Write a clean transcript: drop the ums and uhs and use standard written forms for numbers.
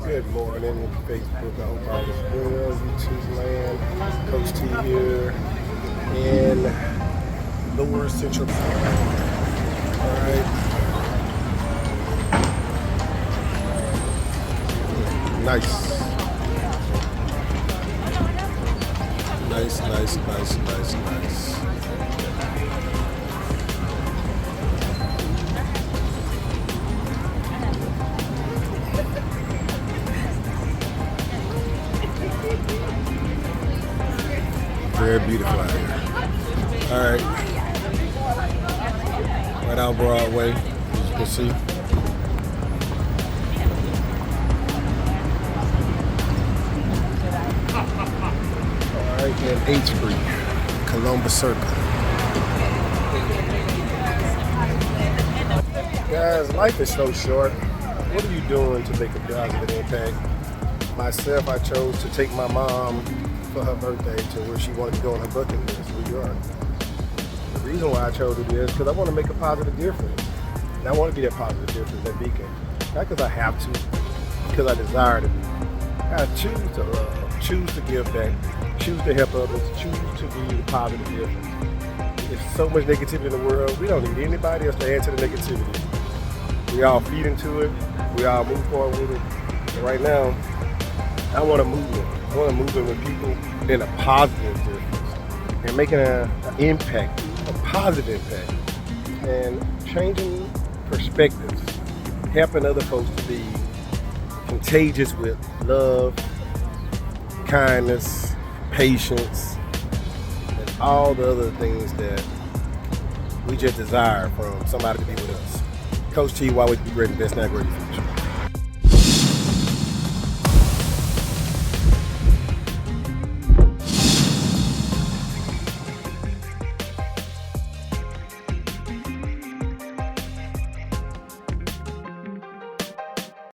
Good morning, Facebook. I hope all is well. YouTube land. Coach T here in Lower Central Park. All right. Nice. Nice. Very beautiful out here. All right. Right out Broadway, as you can see. All right, and 8th Street, Columbus Circle. Guys, life is so short. What are you doing to make a positive impact? Myself, I chose to take my mom for her birthday to where she wanted to go on her bucket list, New York. The reason why I chose to do this is because I want to make a positive difference. And I want to be that positive difference at Beacon. Not because I have to, because I desire to be. I choose to love, choose to give back, choose to help others, choose to be the positive difference. There's so much negativity in the world, we don't need anybody else to add to the negativity. We all feed into it, we all move forward with it. And right now, I want to move it. I want to move it with people in a positive difference and making an impact, a positive impact, and changing perspectives, helping other folks to be contagious with love, kindness, patience, and all the other things that we just desire from somebody to be with us. Coach T, why would you be great and best now, great future?